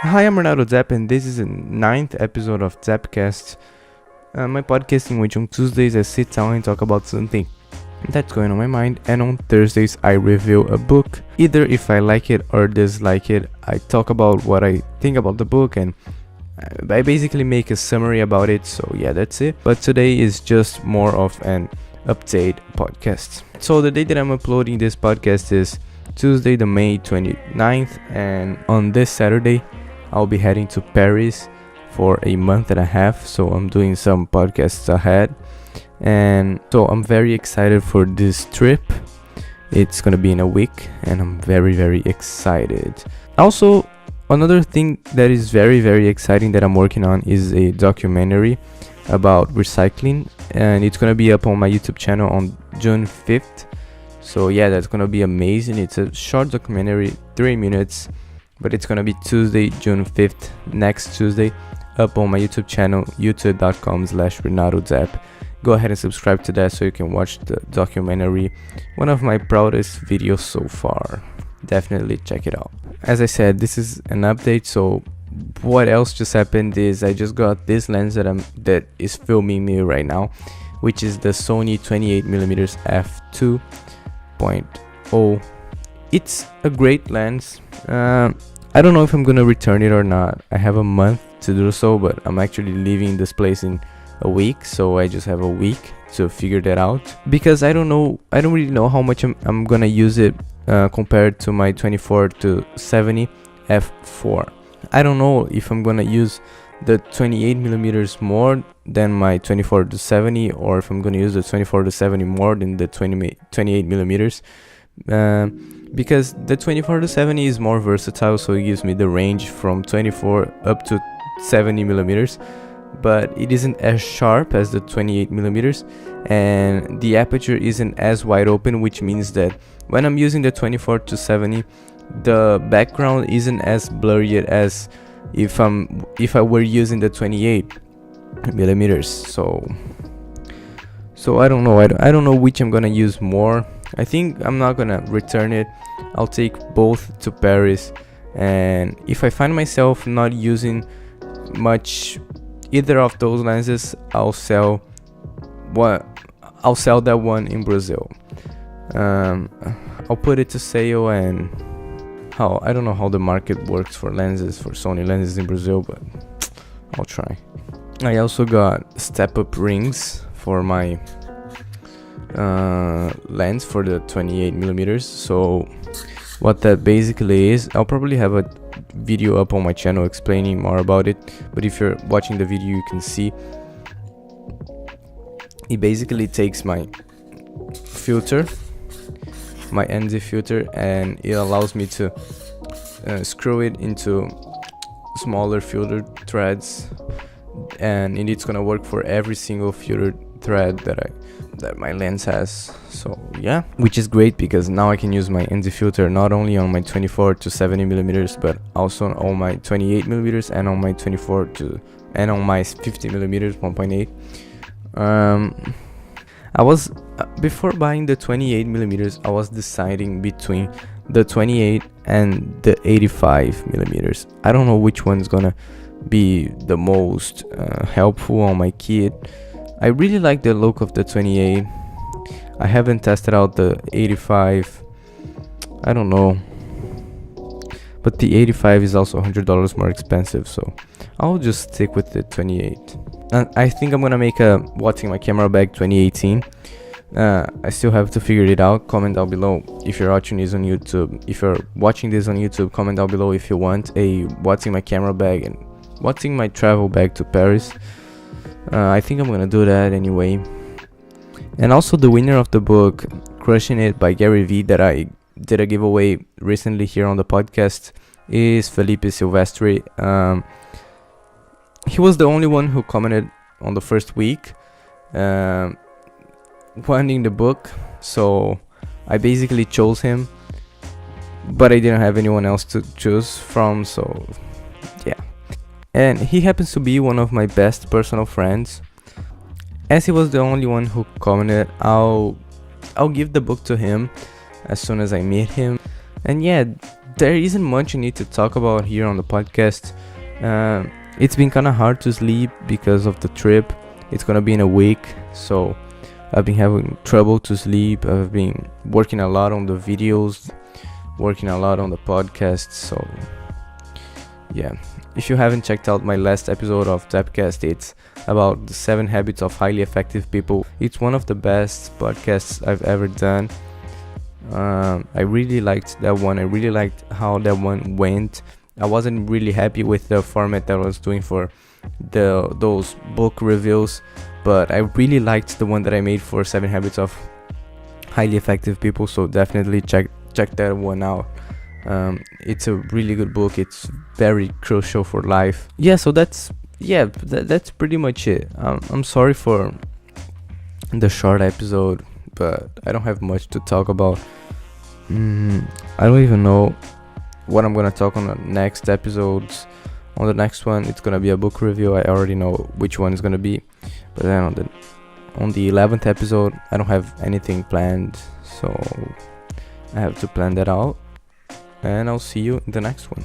Hi, I'm Renato Zapp, and this is the 9th episode of DapCast, my podcast in which on Tuesdays I sit down and talk about something that's going on my mind, and on Thursdays I review a book. Either if I like it or dislike it, I talk about what I think about the book, and I basically make a summary about it, so yeah, that's it. But today is just more of an update podcast. So the day that I'm uploading this podcast is Tuesday, the May 29th, and on this Saturday I'll be heading to Paris for a month and a half, so I'm doing some podcasts ahead, and so I'm very excited for this trip. It's gonna be in a week, and I'm very excited. Also, another thing that is very exciting that I'm working on is a documentary about recycling, and it's gonna be up on my YouTube channel on June 5th. So yeah, that's gonna be amazing. It's a short documentary, 3 minutes, but it's gonna be Tuesday, June 5th, next Tuesday, up on my YouTube channel, youtube.com/RenatoZapp. Go ahead and subscribe to that so you can watch the documentary. One of my proudest videos so far. Definitely check it out. As I said, this is an update, so what else just happened is I just got this lens that is filming me right now, which is the Sony 28mm f2.0. It's a great lens. I don't know if I'm gonna return it or not. I have a month to do so, but I'm actually leaving this place in a week, so I just have a week to figure that out, because I don't really know how much I'm gonna use it compared to my 24-70 f4. I don't know if I'm gonna use the 28mm more than my 24-70, or if I'm gonna use the 24-70 more than the 28mm. Because the 24-70 is more versatile, so it gives me the range from 24 up to 70mm, but it isn't as sharp as the 28mm, and the aperture isn't as wide open, which means that when I'm using the 24-70, the background isn't as blurry as if I were using the 28mm. So I don't know. I don't know which I'm gonna use more. I think I'm not gonna return it. I'll take both to Paris, and if I find myself not using much either of those lenses, I'll sell that one in Brazil. I'll put it to sale, and I don't know how the market works for Sony lenses in Brazil, but I'll try. I also got step-up rings for my lens for the 28mm. So what that basically is, I'll probably have a video up on my channel explaining more about it, but if you're watching the video, you can see it basically takes my filter, my ND filter, and it allows me to screw it into smaller filter threads, and it's gonna work for every single filter thread that my lens has. So yeah, which is great, because now I can use my ND filter not only on my 24-70mm, but also on my 28mm and on my and on my 50mm 1.8. I was before buying the 28mm, I was deciding between the 28 and the 85mm. I don't know which one's gonna be the most helpful on my kit. I really like the look of the 28. I haven't tested out the 85. I don't know, but the 85 is also $100 more expensive, so I'll just stick with the 28. And I think I'm gonna make a what's in my camera bag 2018. I still have to figure it out. Comment down below if you're watching this on YouTube. If you're watching this on YouTube, comment down below if you want a what's in my camera bag and what's in my travel bag to Paris. I think I'm gonna do that anyway. And also, the winner of the book Crushing It by Gary Vee, that I did a giveaway recently here on the podcast, is Felipe Silvestre. He was the only one who commented on the first week wanting the book, so I basically chose him, but I didn't have anyone else to choose from, so yeah. And he happens to be one of my best personal friends. As he was the only one who commented, I'll give the book to him as soon as I meet him. And yeah, there isn't much I need to talk about here on the podcast. It's been kind of hard to sleep because of the trip. It's gonna be in a week, so I've been having trouble to sleep. I've been working a lot on the videos, working a lot on the podcast, so yeah. If you haven't checked out my last episode of DapCast, it's about the 7 habits of highly effective people. It's one of the best podcasts I've ever done. I really liked that one. I really liked how that one went. I wasn't really happy with the format that I was doing for those book reviews, but I really liked the one that I made for 7 habits of highly effective people, so definitely check that one out. It's a really good book. It's very crucial for life. Yeah, so that's pretty much it. I'm sorry for the short episode, but I don't have much to talk about. I don't even know what I'm gonna talk on the next episodes. On the next one, it's gonna be a book review. I already know which one is gonna be, but then on the 11th episode, I don't have anything planned, so I have to plan that out. And I'll see you in the next one.